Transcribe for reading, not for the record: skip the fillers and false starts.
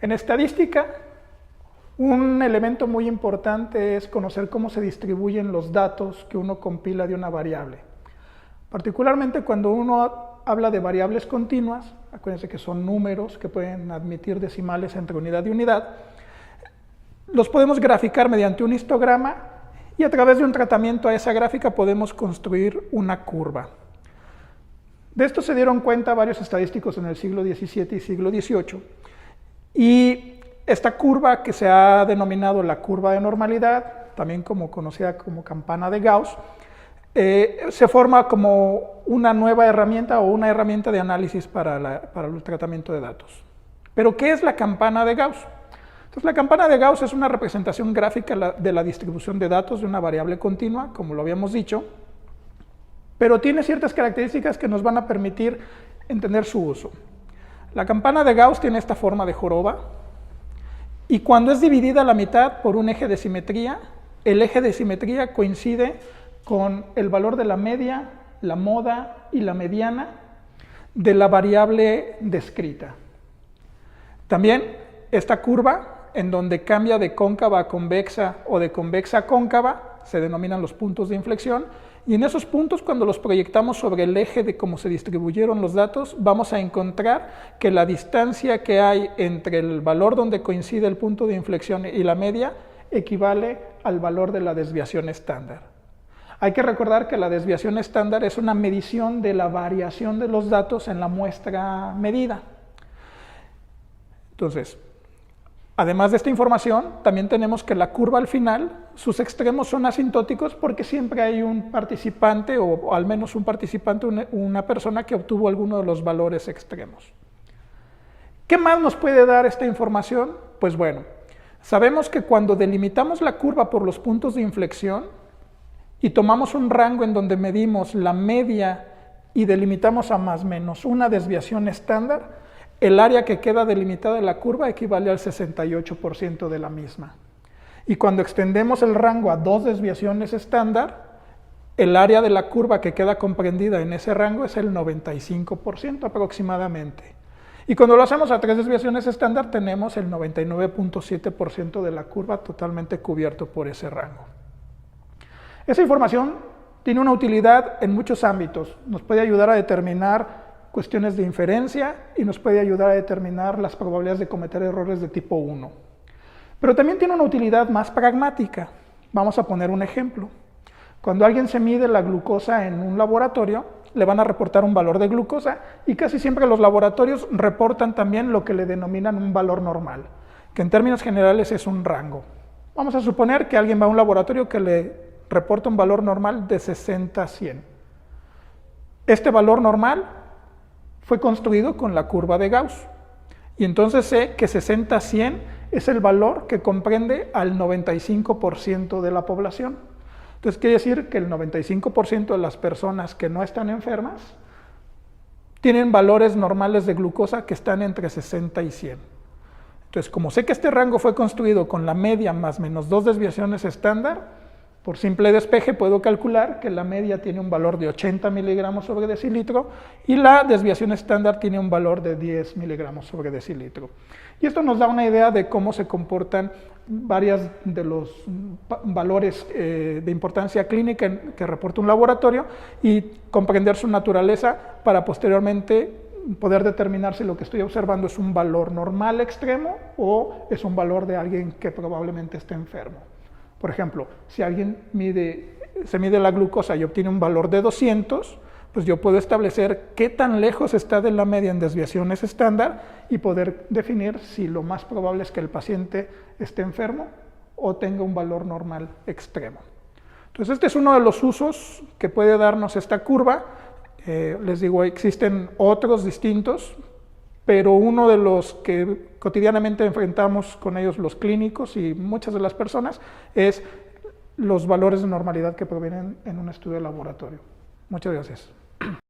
En estadística, un elemento muy importante es conocer cómo se distribuyen los datos que uno compila de una variable. Particularmente cuando uno habla de variables continuas, acuérdense que son números que pueden admitir decimales entre unidad y unidad, los podemos graficar mediante un histograma y a través de un tratamiento a esa gráfica podemos construir una curva. De esto se dieron cuenta varios estadísticos en el siglo XVII y siglo XVIII. Y esta curva, que se ha denominado la curva de normalidad, también conocida como campana de Gauss, se forma como una nueva herramienta o una herramienta de análisis para el tratamiento de datos. Pero, ¿qué es la campana de Gauss? Entonces, la campana de Gauss es una representación gráfica de la distribución de datos de una variable continua, como lo habíamos dicho, pero tiene ciertas características que nos van a permitir entender su uso. La campana de Gauss tiene esta forma de joroba, y cuando es dividida a la mitad por un eje de simetría, el eje de simetría coincide con el valor de la media, la moda y la mediana de la variable descrita. También esta curva, en donde cambia de cóncava a convexa o de convexa a cóncava, se denominan los puntos de inflexión, y en esos puntos, cuando los proyectamos sobre el eje de cómo se distribuyeron los datos, vamos a encontrar que la distancia que hay entre el valor donde coincide el punto de inflexión y la media equivale al valor de la desviación estándar. Hay que recordar que la desviación estándar es una medición de la variación de los datos en la muestra medida. Entonces, además de esta información, también tenemos que la curva al final, sus extremos son asintóticos porque siempre hay un participante, o al menos un participante, una persona que obtuvo alguno de los valores extremos. ¿Qué más nos puede dar esta información? Pues bueno, sabemos que cuando delimitamos la curva por los puntos de inflexión y tomamos un rango en donde medimos la media y delimitamos a más o menos una desviación estándar, el área que queda delimitada de la curva equivale al 68% de la misma. Y cuando extendemos el rango a dos desviaciones estándar, el área de la curva que queda comprendida en ese rango es el 95% aproximadamente. Y cuando lo hacemos a tres desviaciones estándar, tenemos el 99.7% de la curva totalmente cubierto por ese rango. Esa información tiene una utilidad en muchos ámbitos. Nos puede ayudar a determinar cuestiones de inferencia y nos puede ayudar a determinar las probabilidades de cometer errores de tipo 1. Pero también tiene una utilidad más pragmática. Vamos a poner un ejemplo. Cuando alguien se mide la glucosa en un laboratorio, le van a reportar un valor de glucosa y casi siempre los laboratorios reportan también lo que le denominan un valor normal, que en términos generales es un rango. Vamos a suponer que alguien va a un laboratorio que le reporta un valor normal de 60 a 100. Este valor normal fue construido con la curva de Gauss. Y entonces sé que 60 a 100 es el valor que comprende al 95% de la población. Entonces quiere decir que el 95% de las personas que no están enfermas tienen valores normales de glucosa que están entre 60 y 100. Entonces, como sé que este rango fue construido con la media más menos dos desviaciones estándar, por simple despeje puedo calcular que la media tiene un valor de 80 miligramos sobre decilitro y la desviación estándar tiene un valor de 10 miligramos sobre decilitro. Y esto nos da una idea de cómo se comportan varios de los valores de importancia clínica que reporta un laboratorio y comprender su naturaleza para posteriormente poder determinar si lo que estoy observando es un valor normal extremo o es un valor de alguien que probablemente esté enfermo. Por ejemplo, si alguien se mide la glucosa y obtiene un valor de 200, pues yo puedo establecer qué tan lejos está de la media en desviaciones estándar y poder definir si lo más probable es que el paciente esté enfermo o tenga un valor normal extremo. Entonces, este es uno de los usos que puede darnos esta curva. Les digo, existen otros distintos, pero uno de los que cotidianamente enfrentamos con ellos los clínicos y muchas de las personas es los valores de normalidad que provienen en un estudio de laboratorio. Muchas gracias.